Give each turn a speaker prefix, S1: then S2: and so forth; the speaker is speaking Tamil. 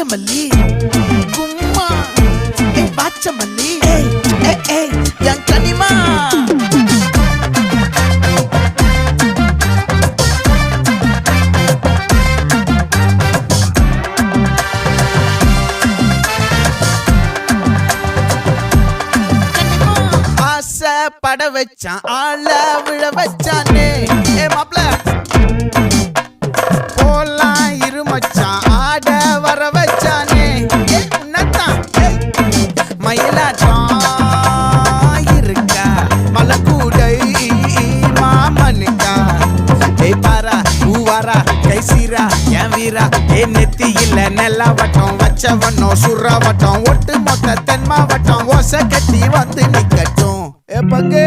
S1: நாகமல்லி கும்மா பாச்சமல்லி என் கனிமா பட வச்சான் ஆள விழ வச்சானே மாப்ள போலாம் இருமச்சான் ஆட வர வச்சானே உன்னத்தான் மயிலாட்டம் இருக்கா மலக்கூடை மாமனுக்கா பாரா பூவாரா கைசீரா என் வீரா நெத்தி இல்ல நெல்லா வட்டம் வச்சவனும் சுறா வட்டம் ஒட்டு மொத்த தென் மாவட்டம் ஓசை கட்டி வந்து நிக்கட்டும் பங்கே